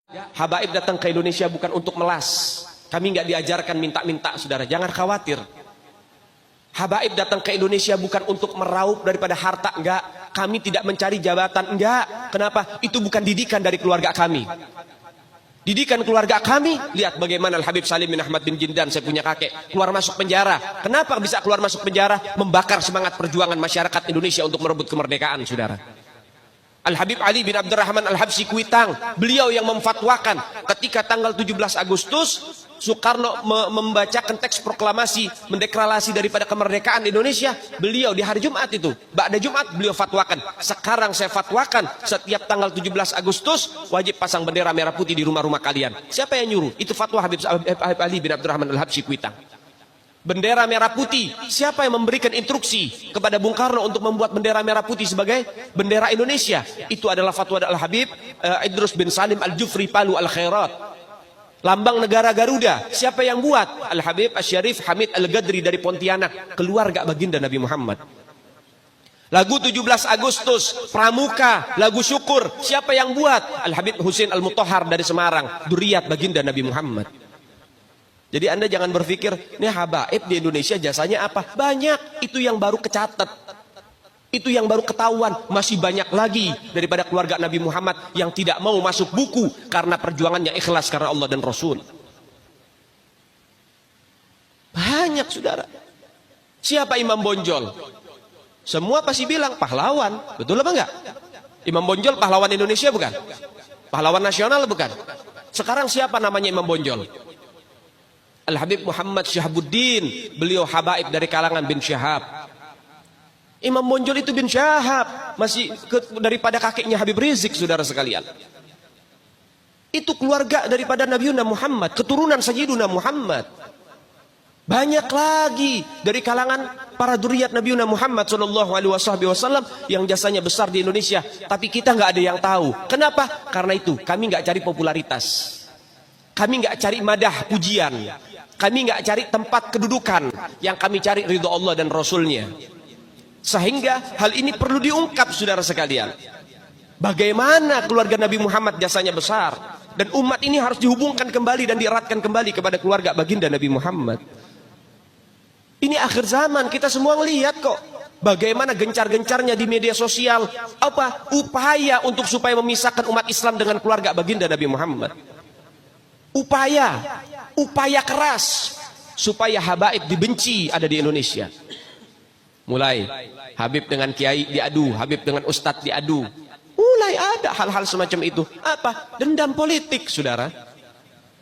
Habaib datang ke Indonesia bukan untuk melas. Kami nggak diajarkan minta-minta, saudara. Jangan khawatir. Habaib datang ke Indonesia bukan untuk meraup daripada harta, enggak. Kami tidak mencari jabatan, enggak. Kenapa? Itu bukan didikan dari keluarga kami. Didikan keluarga kami, lihat bagaimana Al-Habib Salim bin Ahmad bin Jindan, saya punya kakek, keluar masuk penjara. Kenapa bisa keluar masuk penjara? Membakar semangat perjuangan masyarakat Indonesia untuk merebut kemerdekaan, saudara. Al-Habib Ali bin Abdurrahman Al-Habsyi Kuitang, beliau yang memfatwakan ketika tanggal 17 Agustus Soekarno membacakan teks proklamasi mendeklarasi daripada kemerdekaan Indonesia. Beliau di hari Jumat itu, ba'da Jumat beliau fatwakan, sekarang saya fatwakan setiap tanggal 17 Agustus wajib pasang bendera merah putih di rumah-rumah kalian. Siapa yang nyuruh? Itu fatwa Habib Ali bin Abdurrahman Al-Habsyi Kuitang. Bendera merah putih, siapa yang memberikan instruksi kepada Bung Karno untuk membuat bendera merah putih sebagai bendera Indonesia? Itu adalah fatwa Al-Habib Idrus bin Salim Al-Jufri Palu Al-Khairat. Lambang negara Garuda, siapa yang buat? Al-Habib Asy-Syarif Hamid Al-Gadri dari Pontianak, keluarga baginda Nabi Muhammad. Lagu 17 Agustus, Pramuka, lagu syukur, siapa yang buat? Al-Habib Husain Al-Mutahhar dari Semarang, dzurriyyat baginda Nabi Muhammad. Jadi Anda jangan berpikir, ini habaib di Indonesia jasanya apa? Banyak, itu yang baru kecatat. Itu yang baru ketahuan. Masih banyak lagi daripada keluarga Nabi Muhammad yang tidak mau masuk buku karena perjuangannya ikhlas karena Allah dan Rasul. Banyak, saudara. Siapa Imam Bonjol? Semua pasti bilang pahlawan. Betul apa enggak? Imam Bonjol pahlawan Indonesia bukan? Pahlawan nasional bukan? Sekarang siapa namanya Imam Bonjol? Al-Habib Muhammad Syahabuddin, beliau habaib dari kalangan bin Syahab. Imam Bonjol itu bin Syahab, masih daripada kakeknya Habib Rizik, saudara sekalian. Itu keluarga daripada Nabiuna Muhammad, keturunan Sayyiduna Muhammad. Banyak lagi dari kalangan para dzurriyyat Nabiuna Muhammad SAW yang jasanya besar di Indonesia, tapi kita nggak ada yang tahu. Kenapa? Karena itu kami nggak cari popularitas, kami nggak cari madah pujian, kami nggak cari tempat kedudukan, yang kami cari ridho Allah dan Rasulnya. Sehingga hal ini perlu diungkap, saudara sekalian. Bagaimana keluarga Nabi Muhammad jasanya besar, dan umat ini harus dihubungkan kembali dan dieratkan kembali kepada keluarga baginda Nabi Muhammad. Ini akhir zaman, kita semua melihat kok bagaimana gencar-gencarnya di media sosial apa upaya untuk supaya memisahkan umat Islam dengan keluarga baginda Nabi Muhammad. Upaya keras supaya habaib dibenci ada di Indonesia. Mulai Habib dengan kiai diadu, Habib dengan ustadz diadu. Mulai ada hal-hal semacam itu. Apa? Dendam politik, saudara.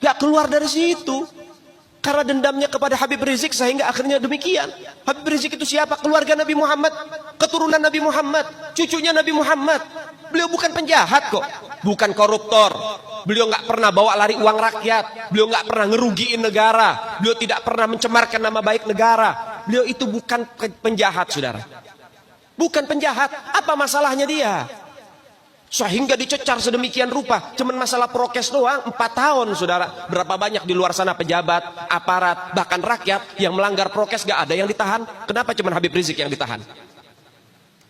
Gak keluar dari situ. Karena dendamnya kepada Habib Rizik sehingga akhirnya demikian. Habib Rizik itu siapa? Keluarga Nabi Muhammad, keturunan Nabi Muhammad, cucunya Nabi Muhammad. Beliau bukan penjahat kok, bukan koruptor. Beliau nggak pernah bawa lari uang rakyat. Beliau nggak pernah ngerugiin negara. Beliau tidak pernah mencemarkan nama baik negara. Beliau itu bukan penjahat, saudara. Bukan penjahat. Apa masalahnya dia? Sehingga dicecar sedemikian rupa. Cuman masalah prokes doang 4 tahun, saudara. Berapa banyak di luar sana pejabat, aparat, bahkan rakyat yang melanggar prokes gak ada yang ditahan. Kenapa cuman Habib Rizik yang ditahan?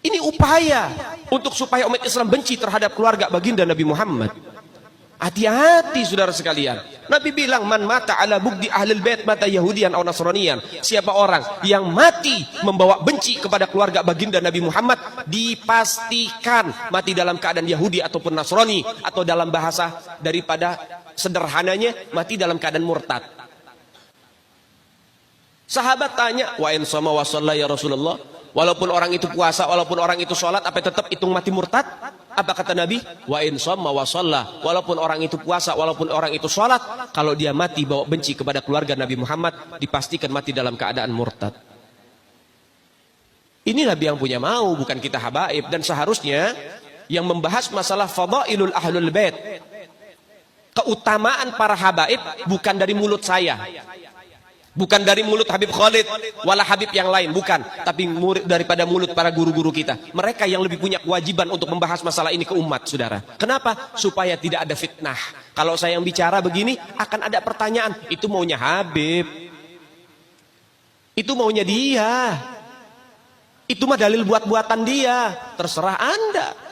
Ini upaya untuk supaya umat Islam benci terhadap keluarga baginda Nabi Muhammad. Hati-hati, saudara sekalian. Nabi bilang, man mata ala bugdi ahlul bait mata yahudian atau nasranian. Siapa orang yang mati membawa benci kepada keluarga baginda Nabi Muhammad, dipastikan mati dalam keadaan Yahudi ataupun Nasrani, atau dalam bahasa daripada sederhananya mati dalam keadaan murtad. Sahabat tanya, wa in sama wa shalla ya Rasulullah, walaupun orang itu puasa, walaupun orang itu sholat, apa tetap hitung mati murtad? Apa kata Nabi? Wa in shamma wa shalla, walaupun orang itu puasa, walaupun orang itu sholat, kalau dia mati bawa benci kepada keluarga Nabi Muhammad, dipastikan mati dalam keadaan murtad. Ini Nabi yang punya mau, bukan kita habaib. Dan seharusnya yang membahas masalah fadailul ahlul bait, keutamaan para habaib, bukan dari mulut saya, bukan dari mulut Habib Khalid, wala Habib yang lain, bukan. Tapi daripada mulut para guru-guru kita. Mereka yang lebih punya kewajiban untuk membahas masalah ini ke umat, saudara. Kenapa? Supaya tidak ada fitnah. Kalau saya yang bicara begini, akan ada pertanyaan. Itu maunya Habib. Itu maunya dia. Itu mah dalil buat-buatan dia. Terserah Anda.